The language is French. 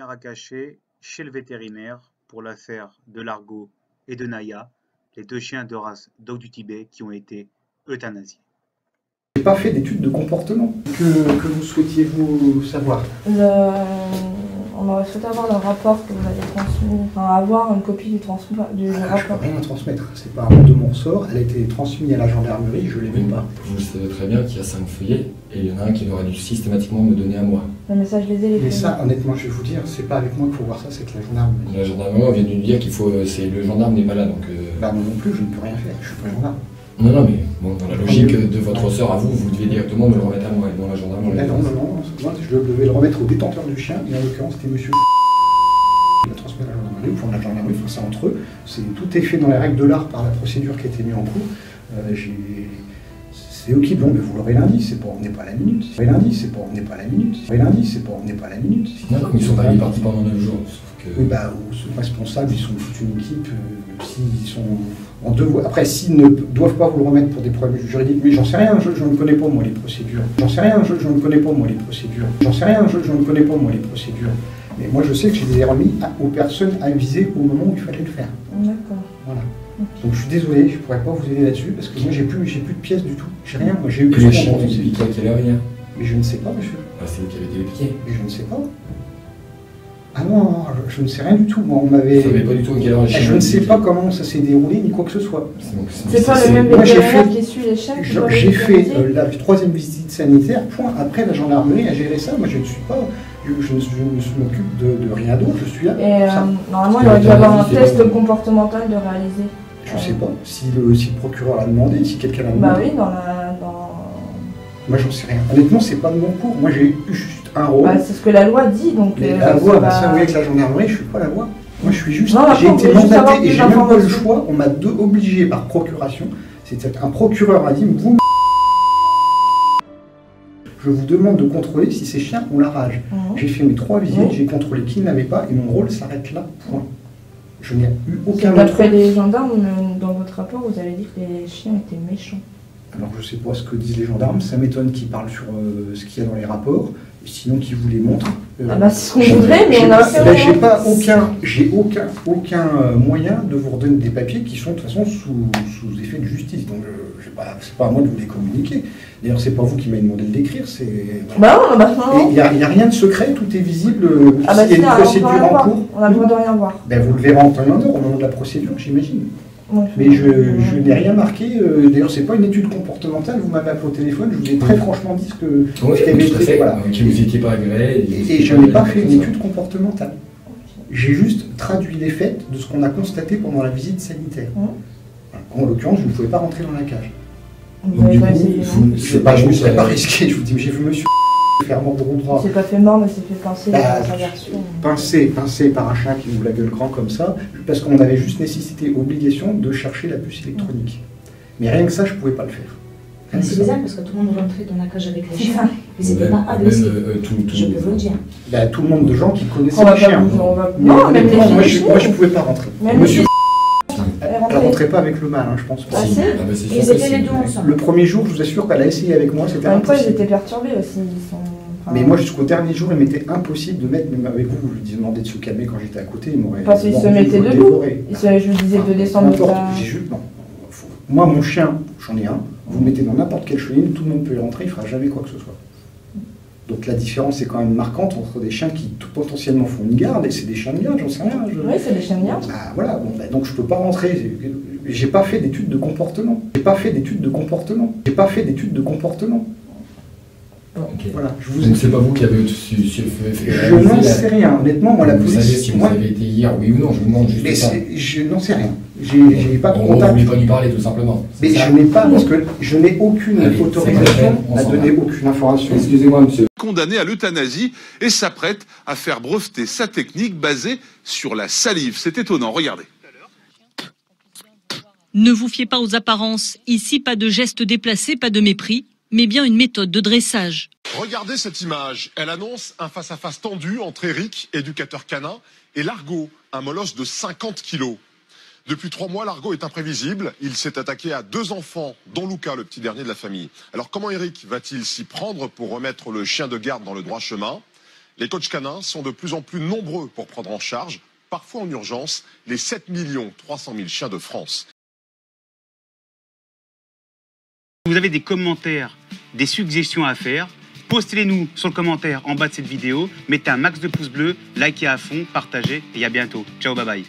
À cacher chez le vétérinaire pour l'affaire de Largo et de Naya, les deux chiens de race Dog du Tibet qui ont été euthanasiés. J'ai pas fait d'études de comportement. Que vous souhaitiez-vous savoir? On aurait souhaité avoir le rapport que vous avez transmis, enfin avoir une copie du rapport. Je peux rien transmettre, c'est pas un de mon ressort. Elle a été transmise à la gendarmerie, je l'ai même pas. Vous savez très bien qu'il y a 5 feuillets et il y en a un qui aurait dû systématiquement me donner à moi. Le message les ai. Mais ça, honnêtement, je vais vous dire, c'est pas avec moi qu'il faut voir ça, c'est que la gendarmerie. La gendarmerie vient de nous dire qu'il faut. Le gendarme n'est pas là donc. Bah moi non plus, je ne peux rien faire, je suis pas gendarme. Non, mais bon, dans la logique de votre ressort à vous, vous devez directement me le remettre à moi et non la gendarmerie. Non, moi je devais le remettre au détenteur du chien, et en l'occurrence c'était monsieur. Il a transmis à la gendarmerie, ou la gendarmerie fera ça entre eux. Tout est fait dans les règles de l'art par la procédure qui a été mise en cours. C'est eux qui vont, mais vous l'aurez lundi, c'est pas on n'est pas à la minute. Lundi, c'est pas on n'est pas à la minute. Lundi, c'est pas on n'est pas à la minute. Non, ils sont pas partis pendant 9 jours. Oui, bah, ils sont responsables, ils sont toute une équipe. S'ils sont en devoir. Après, s'ils ne doivent pas vous le remettre pour des problèmes juridiques, mais j'en sais rien, je ne connais pas moi les procédures. J'en sais rien, je ne connais pas moi les procédures. J'en sais rien, je ne connais pas moi les procédures. Mais moi, je sais que je les ai remis aux personnes avisées au moment où il fallait le faire. D'accord. Voilà. Donc je suis désolé, je ne pourrais pas vous aider là-dessus parce que moi j'ai plus de pièces du tout. J'ai rien, moi j'ai eu que le chien qui piqué à quelle heure hier? Mais je ne sais pas, monsieur. Ah, c'est vous qui avez été piqué? Mais je ne sais pas. Ah non, je ne sais rien du tout. Moi, on m'avait. Vous ne savez pas du tout à quelle heure le chien? Je ne sais pas comment ça s'est déroulé ni quoi que ce soit. C'est pas le même vétérinaire qui suit les chiens? J'ai fait la troisième visite sanitaire, point. Après, la gendarmerie a géré ça. Moi, je ne suis pas. Je m'occupe de rien d'autre. Je suis là. Et normalement, il aurait dû avoir un test comportemental de réaliser. Je ne sais pas. Si le procureur l'a demandé, si quelqu'un l'a demandé. Bah oui, Moi, j'en sais rien. Honnêtement, c'est pas de mon cours. Moi, j'ai eu juste un rôle. Bah, c'est ce que la loi dit, donc. Mais la loi, ça, vous voyez, avec la gendarmerie, je suis pas la loi. Moi, je suis juste. Non, j'ai été mandaté et j'ai même pas le choix. On m'a obligé par procuration. C'est un procureur a dit vous. Je vous demande de contrôler si ces chiens ont la rage. J'ai fait mes 3 visites, j'ai contrôlé qui n'avait pas et mon rôle s'arrête là. Point. Je n'ai eu aucun. D'après les gendarmes, dans votre rapport, vous avez dit que les chiens étaient méchants. Alors je ne sais pas ce que disent les gendarmes, ça m'étonne qu'ils parlent sur ce qu'il y a dans les rapports, sinon qu'ils vous les montrent. Ah bah c'est ce qu'on voudrait, mais on a j'ai aucun moyen de vous redonner des papiers qui sont de toute façon sous effet de justice, donc c'est pas à moi de vous les communiquer. D'ailleurs c'est pas vous qui m'avez demandé de l'écrire, c'est... Bah non, il n'y a rien de secret, tout est visible, ah bah il y a une procédure en cours. On a besoin de rien voir. Ben, vous le verrez en temps et en heure au moment de la procédure, j'imagine. Mais je n'ai rien marqué, d'ailleurs c'est pas une étude comportementale, vous m'avez appelé au téléphone, je vous ai très franchement dit ce qu'il y avait écrit, voilà. Que vous n'étiez pas agréé. Et je n'ai pas fait une étude comportementale. J'ai juste traduit les faits de ce qu'on a constaté pendant la visite sanitaire. En l'occurrence, je ne pouvais pas rentrer dans la cage. Donc du coup, je ne me serais pas risqué, je vous dis, j'ai vu monsieur faire mordre au bras. Il s'est pas fait mort, mais s'est fait pincer dans sa version. Pincé par un chien qui ouvre la gueule grand comme ça, parce qu'on avait juste nécessité, obligation de chercher la puce électronique. Mais rien que ça, je ne pouvais pas le faire. C'est bizarre parce que tout le monde rentrait dans la cage avec les chiens. Ils n'étaient pas agressifs. Je peux vous le dire. Tout le monde de gens qui connaissaient les chiens. Non, même les moi, je ne pouvais pas rentrer. Monsieur, elle ne rentrait pas avec le mâle, je pense. Ah, ils étaient les deux ensemble. Le premier jour, je vous assure qu'elle a essayé avec moi, c'était impossible. impossible. Ils étaient perturbés aussi. Mais moi, jusqu'au dernier jour, il m'était impossible de mettre, même avec vous, je lui demandais de se calmer quand j'étais à côté, il m'aurait... Parce qu'il se mettait debout. Je vous disais de descendre de ta... Non. Moi, mon chien, j'en ai un, vous le mettez dans n'importe quelle chenille, tout le monde peut y rentrer, il ne fera jamais quoi que ce soit. Donc la différence est quand même marquante entre des chiens qui potentiellement font une garde, et c'est des chiens de garde, j'en sais rien. Oui, c'est des chiens de garde. Ah, voilà, donc je ne peux pas rentrer. J'ai pas fait d'études de comportement. J'ai pas fait d'études de comportement. Okay. Voilà, donc c'est pas vous qui avez je n'en sais rien, honnêtement, moi la police... Vous savez si vous avez été hier, oui ou non, je vous demande juste ça. Je n'en sais rien, j'ai pas de contact. Vous ne voulez pas lui parler tout simplement. Mais je n'ai pas, parce que je n'ai aucune autorisation à donner aucune information. Excusez-moi monsieur. Condamné à l'euthanasie et s'apprête à faire breveter sa technique basée sur la salive. C'est étonnant, regardez. Ne vous fiez pas aux apparences, ici pas de gestes déplacés, pas de mépris, mais bien une méthode de dressage. Regardez cette image, elle annonce un face-à-face tendu entre Eric, éducateur canin, et Largo, un molosse de 50 kilos. Depuis 3 mois, Largo est imprévisible. Il s'est attaqué à 2 enfants, dont Luca, le petit dernier de la famille. Alors comment Eric va-t-il s'y prendre pour remettre le chien de garde dans le droit chemin? Les coachs canins sont de plus en plus nombreux pour prendre en charge, parfois en urgence, les 7 300 000 chiens de France. Si vous avez des commentaires, des suggestions à faire, postez-les-nous sur le commentaire en bas de cette vidéo, mettez un max de pouces bleus, likez à fond, partagez et à bientôt. Ciao, bye bye.